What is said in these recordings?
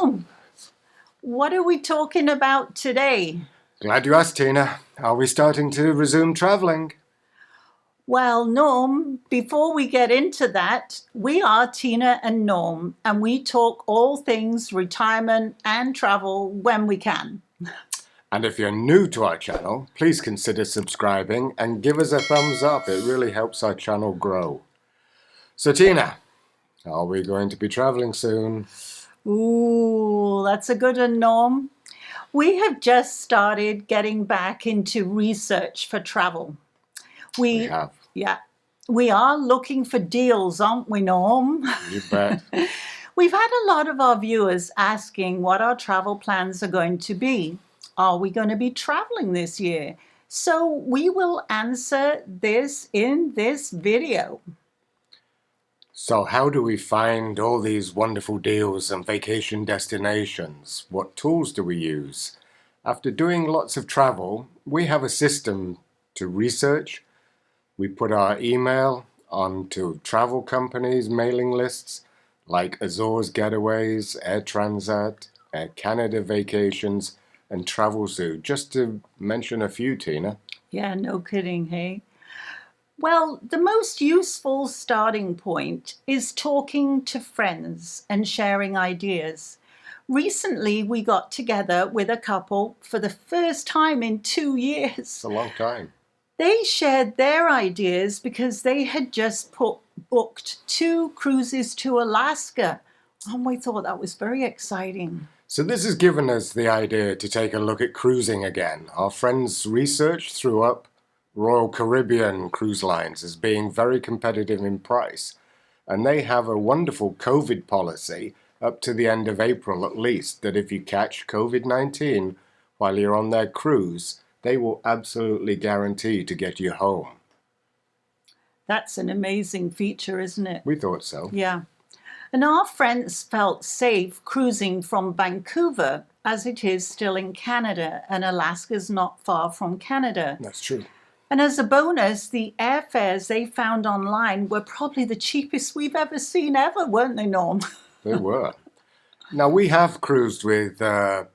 Norm, what are we talking about today? Glad you asked, Tina. Are we starting to resume travelling? Well, Norm, before we get into that, we are Tina and Norm, and we talk all things retirement and travel when we can. And if you're new to our channel, please consider subscribing and give us a thumbs up. It really helps our channel grow. So, Tina, are we going to be travelling soon? Ooh, that's a good one, Norm. We have just started getting back into research for travel. We have. Yeah, we are looking for deals, aren't we, Norm? You bet. We've had a lot of our viewers asking what our travel plans are going to be. Are we going to be traveling this year? So we will answer this in this video. So how do we find all these wonderful deals and vacation destinations? What tools do we use? After doing lots of travel, we have a system to research. We put our email onto travel companies' mailing lists like Azores Getaways, Air Transat, Air Canada Vacations, and Travel Zoo, just to mention a few, Tina. Yeah, no kidding, hey? Well, the most useful starting point is talking to friends and sharing ideas. Recently, we got together with a couple for the first time in 2 years. It's a long time. They shared their ideas because they had just booked 2 cruises to Alaska, and we thought that was very exciting. So this has given us the idea to take a look at cruising again. Our friends' research threw up Royal Caribbean cruise lines as being very competitive in price, and they have a wonderful COVID policy up to the end of April at least, that if you catch COVID-19 while you're on their cruise, they will absolutely guarantee to get you home. That's an amazing feature, isn't it? We thought so. Yeah. And our friends felt safe cruising from Vancouver, as it is still in Canada, and Alaska's not far from Canada. That's true. And as a bonus, the airfares they found online were probably the cheapest we've ever seen ever, weren't they, Norm? They were. Now, we have cruised with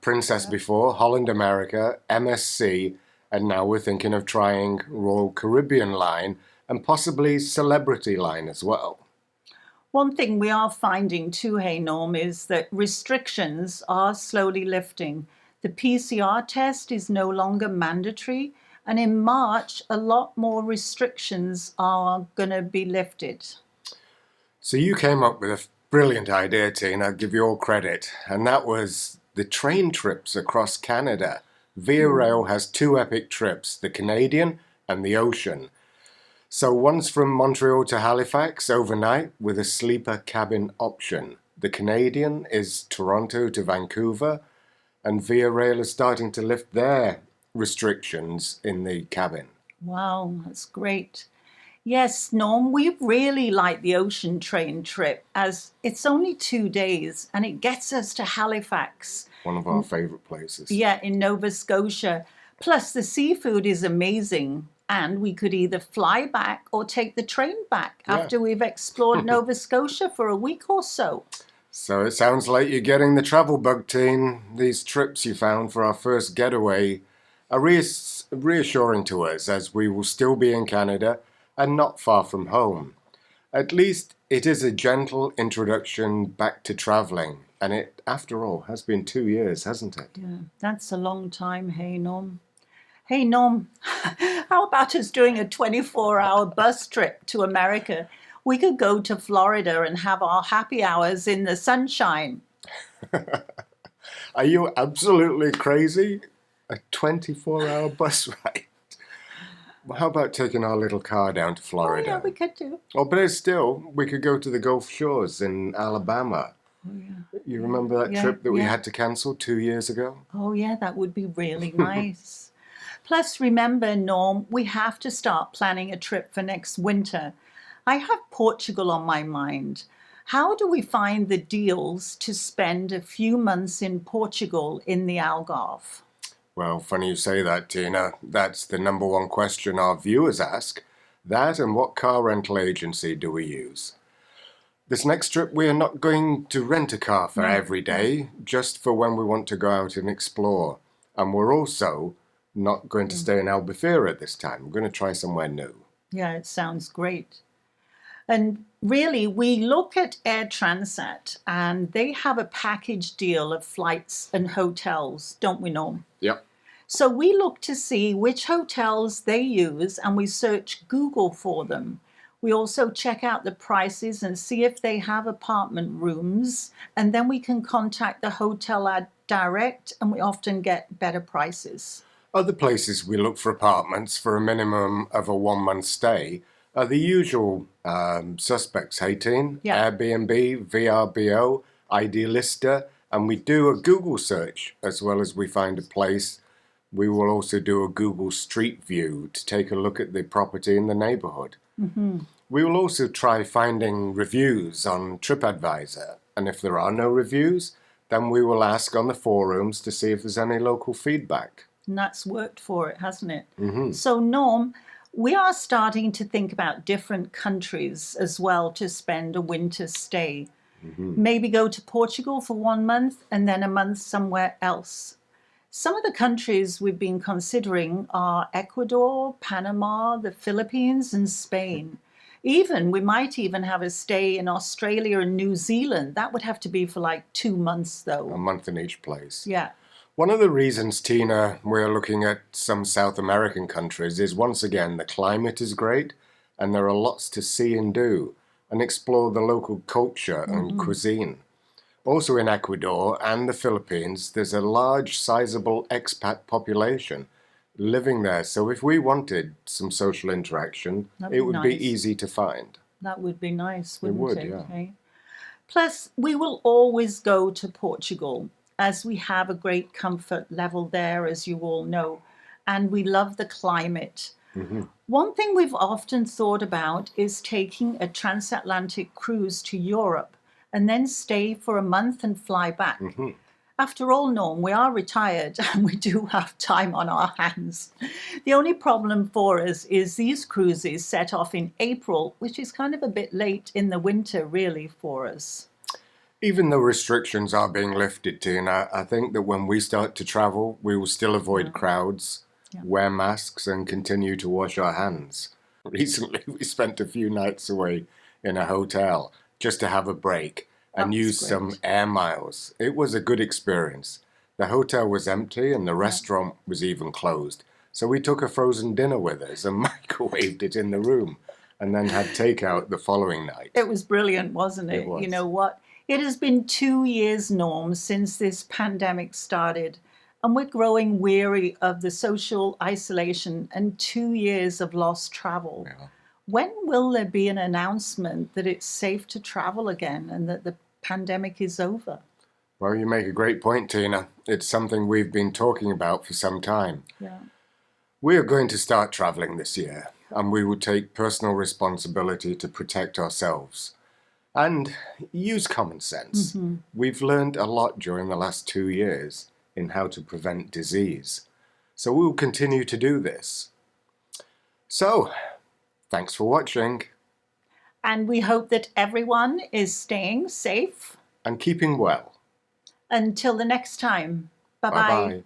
Princess before, Holland America, MSC, and now we're thinking of trying Royal Caribbean line and possibly Celebrity line as well. One thing we are finding too, hey, Norm, is that restrictions are slowly lifting. The PCR test is no longer mandatory, and in March, a lot more restrictions are going to be lifted. So you came up with a brilliant idea, Tina, I'll give you all credit, and that was the train trips across Canada. Via Rail has 2 epic trips, the Canadian and the Ocean. So one's from Montreal to Halifax overnight with a sleeper cabin option. The Canadian is Toronto to Vancouver, and Via Rail is starting to lift their restrictions in the cabin. Wow, that's great. Yes, Norm, we really like the ocean train trip as it's only 2 days and it gets us to Halifax. One of our favourite places. Yeah, in Nova Scotia. Plus the seafood is amazing, and we could either fly back or take the train back after we've explored Nova Scotia for a week or so. So it sounds like you're getting the travel bug, Teen. These trips you found for our first getaway are reassuring to us, as we will still be in Canada and not far from home. At least it is a gentle introduction back to travelling, and it, after all, has been 2 years, hasn't it? Yeah, that's a long time, hey, Norm. Hey, Norm, how about us doing a 24-hour bus trip to America? We could go to Florida and have our happy hours in the sunshine. Are you absolutely crazy? A 24-hour bus ride? Well, how about taking our little car down to Florida? Oh, yeah, we could do. Oh, but still, we could go to the Gulf Shores in Alabama. Oh, yeah. You remember that trip that we had to cancel 2 years ago? Oh, yeah, that would be really nice. Plus, remember, Norm, we have to start planning a trip for next winter. I have Portugal on my mind. How do we find the deals to spend a few months in Portugal in the Algarve? Well, funny you say that, Tina. That's the number one question our viewers ask. That and what car rental agency do we use? This next trip, we are not going to rent a car for No. every day, just for when we want to go out and explore. And we're also not going to stay in Albufeira this time. We're going to try somewhere new. Yeah, it sounds great. And really, we look at Air Transat, and they have a package deal of flights and hotels, don't we know? Yep. So we look to see which hotels they use, and we search Google for them. We also check out the prices and see if they have apartment rooms, and then we can contact the hotel ad direct, and we often get better prices. Other places we look for apartments for a minimum of a 1 month stay are the usual suspects, hey Teen? Yeah. Airbnb, VRBO, Idealista, and we do a Google search as well as we find a place. We will also do a Google Street View to take a look at the property in the neighborhood. We will also try finding reviews on TripAdvisor, and if there are no reviews, then we will ask on the forums to see if there's any local feedback. And that's worked for it, hasn't it? So, Norm, we are starting to think about different countries as well to spend a winter stay. Maybe go to Portugal for 1 month and then a month somewhere else. Some of the countries we've been considering are Ecuador, Panama, the Philippines, and Spain. We might even have a stay in Australia and New Zealand. That would have to be for like 2 months, A though. month in each place. Yeah. One of the reasons, Tina, we're looking at some South American countries is, once again, the climate is great and there are lots to see and do and explore the local culture and cuisine. Also in Ecuador and the Philippines, there's a large, sizable expat population living there. So if we wanted some social interaction, That'd it be would be nice. easy to find. That would be nice, It wouldn't it? would, yeah. Okay. Plus, we will always go to Portugal as we have a great comfort level there, as you all know, and we love the climate. One thing we've often thought about is taking a transatlantic cruise to Europe and then stay for a month and fly back. After all, Norm, we are retired and we do have time on our hands. The only problem for us is these cruises set off in April, which is kind of a bit late in the winter, really, for us. Even though restrictions are being lifted, Tina, I think that when we start to travel, we will still avoid crowds, wear masks, and continue to wash our hands. Recently, we spent a few nights away in a hotel just to have a break and That was use great. some air miles. It was a good experience. The hotel was empty and the restaurant was even closed. So we took a frozen dinner with us and microwaved it in the room and then had takeout the following night. It was brilliant, wasn't it? It was. You know what? It has been 2 years, Norm, since this pandemic started, and we're growing weary of the social isolation and 2 years of lost travel. Yeah. When will there be an announcement that it's safe to travel again and that the pandemic is over? Well, you make a great point, Tina. It's something we've been talking about for some time. Yeah. We are going to start traveling this year, and we will take personal responsibility to protect ourselves and use common sense. We've learned a lot during the last 2 years in how to prevent disease. So we will continue to do this. So, thanks for watching And we hope that everyone is staying safe. and keeping well. Until the next time. Bye-bye. Bye-bye.